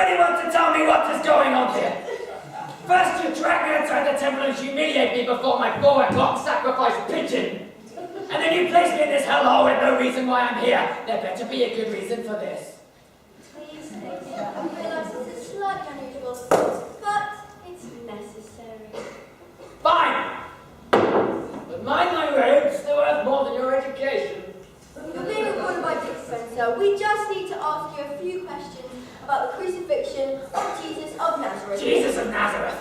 Somebody wants to tell me what is going on here. First you drag me outside the temple and humiliate me before my 4 o'clock sacrifice pigeon. And then you place me in this hellhole with no reason why I'm here. There better be a good reason for this. Please, sir, I realise this is slightly unusual, but it's necessary. Fine! But mind my robes, they're worth more than your education. You're being recorded by Dick Spencer. We just need to ask you a few questions about the crucifixion of Jesus of Nazareth. Jesus of Nazareth?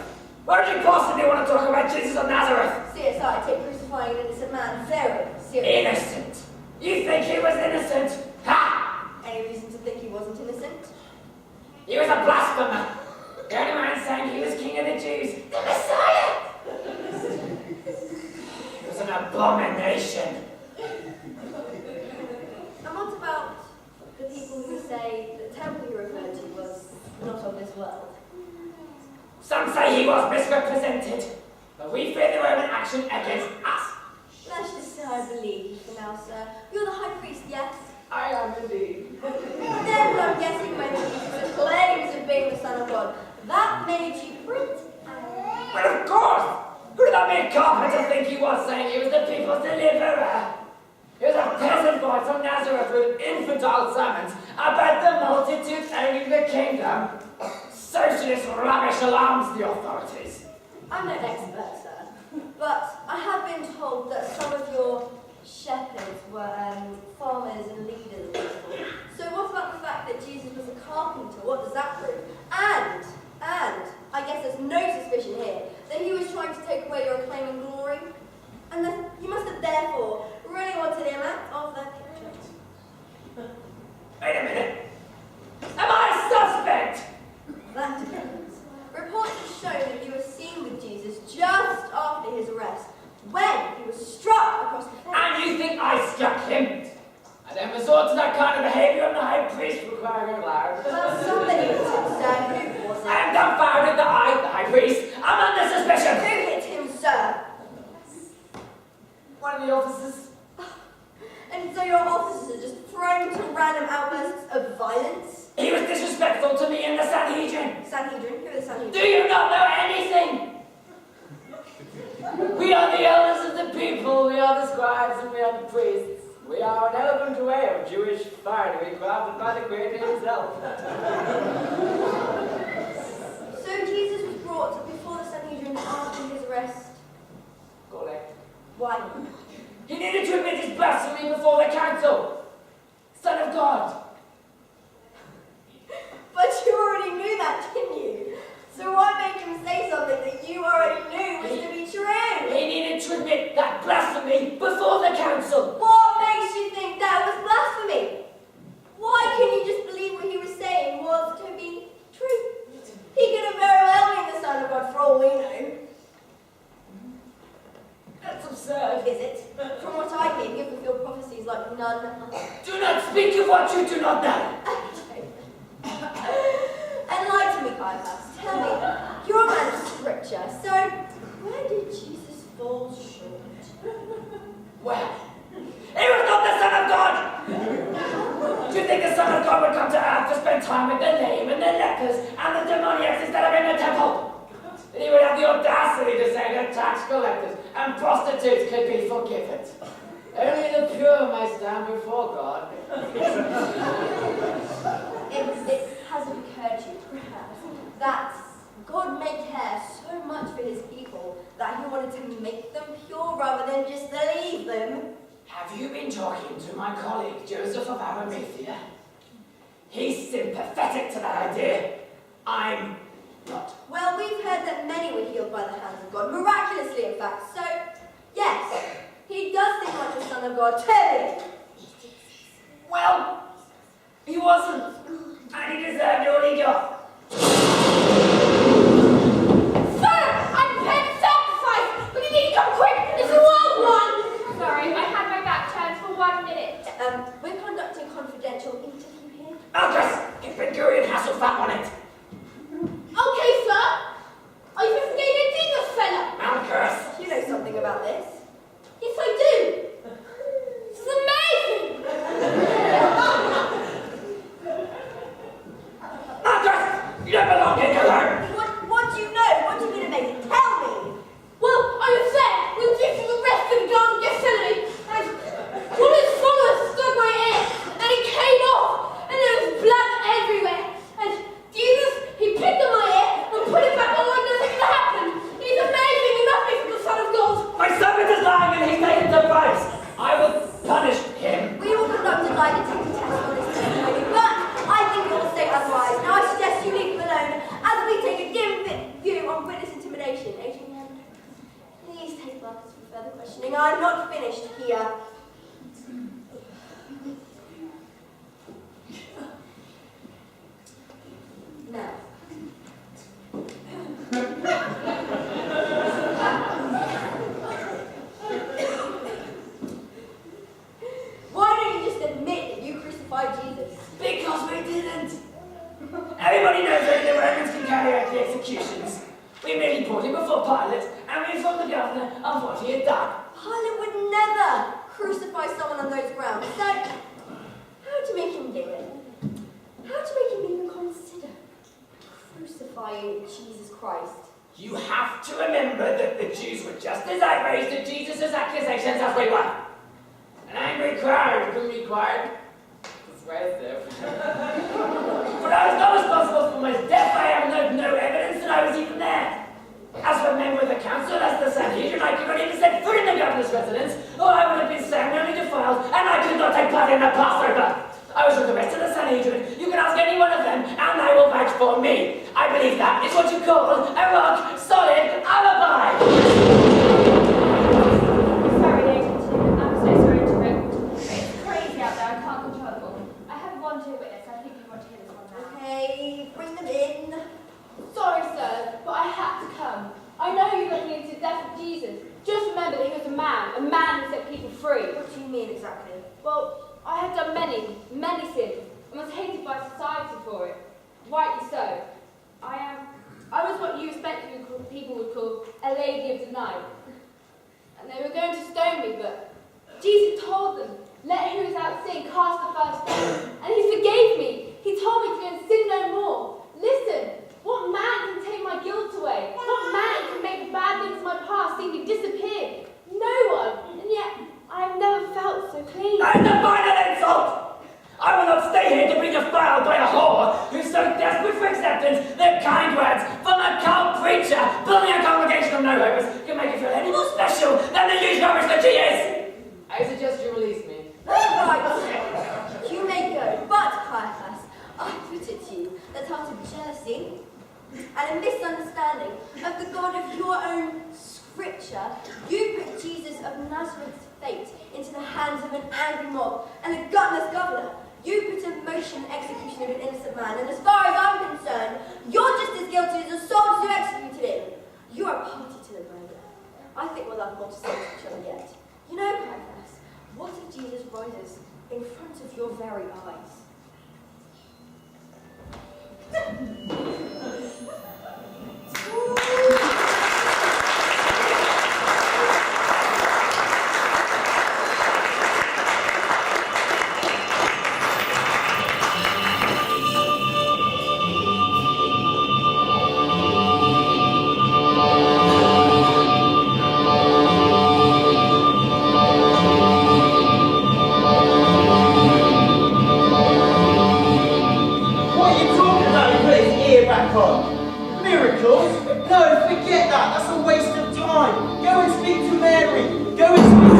Why would you possibly want to talk about Jesus of Nazareth? CSI take crucifying an innocent man very seriously. Innocent? You think he was innocent? Ha! Any reason to think he wasn't innocent? He was a blasphemer. The only man saying he was king of the Jews. The Messiah! He was an abomination. And what about the people who say the temple he referred to was not of this world? Some say he was misrepresented, but we fear the Roman action against us. Let's just say I believe you for now, sir. You're the high priest, yes? I am indeed. Therefore, I'm guessing when Jesus claims of being the Son of God, that made you pretty angry. But of course! Who did that mere carpenter think he was, saying he was the people's deliverer? He was a peasant boy from Nazareth with infantile sermons about the multitudes owning the kingdom. Socialist rubbish alarms the authorities. I'm no expert, sir, but I have been told that some of your shepherds were farmers and leaders of people. So what about the fact that Jesus was a carpenter? What does that prove? And I guess there's no suspicion here that he was trying to take away your claim and glory, and that you must have therefore really wanted him out of the picture. Wait a minute. Am I a suspect? That depends. Reports have shown that you were seen with Jesus just after his arrest, when he was struck across the face. And you think I struck him? I don't resort to that kind of behavior of the high priest requiring a loud. Well, somebody hit him, sir. Who was it? I am dumbfounded that I, the high priest, am under suspicion. Who hit him, sir? One of the officers. And so your officers are just thrown to random outbursts of violence? He was disrespectful to me in the Sanhedrin. Sanhedrin? Who are the Sanhedrin? Do you not know anything? We are the elders of the people, we are the scribes and we are the priests. We are an elegant way of Jewish finery crafted by the Creator himself. So Jesus was brought before the Sanhedrin after his arrest. Correct. Why? He needed to admit his blasphemy before the council. Son of God. But you already knew that, didn't you? So why make him say something that you already knew was to be true? He needed to admit that blasphemy before the council. What makes you think that was blasphemy? Why couldn't you just believe what he was saying was to be true? He could have very well been the Son of God for all we know. That's absurd. Is it? From what I hear, you fulfill prophecies like none other. Do not speak of what you do not know. Enlighten me, Caiaphas. Tell me, you're a man of scripture, so where did Jesus fall short? Well, he was not the Son of God! Do you think the Son of God would come to earth to spend time with the lame and the lepers and the demoniacs instead of in the temple? That he would have the audacity to say that tax collectors and prostitutes could be forgiven. Only the pure may stand before God. It hasn't occurred to you, perhaps, that God may care so much for his people that he wanted to make them pure rather than just leave them. Have you been talking to my colleague, Joseph of Arimathea? He's sympathetic to that idea. I'm not. Well, we've heard that many were healed by the hands of God, miraculously in fact, so yes, he does seem like the Son of God. Tell me! Well, he wasn't, and he deserved all he got. Sir, I'm prepared to sacrifice, but you need to come quick. It's a wild one. Sorry, I had my back turned for 1 minute. We're conducting a confidential interview here. Malchus, get Ben-Gurion Hasselhoff on it. Okay, sir. Are you investigating this fella? Malchus. You know something about this? Yes, I do. This is amazing. Malchus, You don't belong here, go home. What do you know? What do you mean to make it? Tell me! Well, I was there when Jesus was arrested and gone to Gethsemane, and one of his followers stuck my ear, and it came off, and there was blood everywhere. And Jesus, he picked up my ear and put it back on like nothing had happened. He's amazing and nothing from the Son of God. My servant is lying and he's taken to price. I will punish him. We will conduct a lie detector test on this testimony, but I think you will say otherwise. Now I suggest you leave him alone as we take a dim view on witness intimidation. Adrian, please take Marcus for further questioning. I'm not finished here. Now. Why don't you just admit that you crucified Jesus? Because we didn't. Everybody knows that the Romans can carry out the executions. We merely brought him before Pilate and we informed the governor of what he had done. Pilate would never crucify someone on those grounds. So, how to make him do it? How to make him even consider crucifying Jesus Christ? You have to remember that the Jews were just as outraged at Jesus' accusations as we were. An angry crowd couldn't be quiet. Persuasive. But I was not responsible for my death. I have no evidence that I was even there. As for a member of the council, as the Sanhedrin, I could not even set foot in the governor's residence, or I would have been ceremonially defiled, and I could not take part in the Passover. I was with the rest of the Sanhedrin. You can ask any one of them, and they will vouch for me. I believe that is what you call a rock solid alibi. Sorry, Agent. I'm so sorry to interrupt. It's crazy out there. I can't control it all. I have one to witness. I think you want to hear this one now. Okay, bring them in. Sorry, sir, but I had to come. I know you're looking into the death of Jesus. Just remember that he was a man who set people free. What do you mean exactly? Well, I have done many sins, and was hated by society for it. Rightly so. I was what you people would call a lady of the night. And they were going to stone me, but Jesus told them, let who is without sin cast the first stone. And he forgave me. He told me to go and sin no more. Listen, what man can take my guilt away? What man can make the bad things of my past seem to disappear? No one. And yet, I have never felt so clean. That's a final insult! I will not stay here to be defiled by a whore who's so desperate for acceptance that kind words from a cult preacher building a congregation of no-hopers can make you feel any more special than the huge rubbish that she is! I suggest you release me. Right, you may go, but Caiaphas, I put it to you that out of jealousy and a misunderstanding of the God of your own scripture, you put Jesus of Nazareth's fate into the hands of an angry mob and a gutless governor. You put in motion the execution of an innocent man, and as far as I'm concerned, you're just as guilty as the soldiers who executed him. You are a party to the murder. I think we'll have more to say to each other yet. You know, Caiaphas, what if Jesus rises in front of your very eyes? Miracles? No, forget that. That's a waste of time. Go and speak to Mary. Go and speak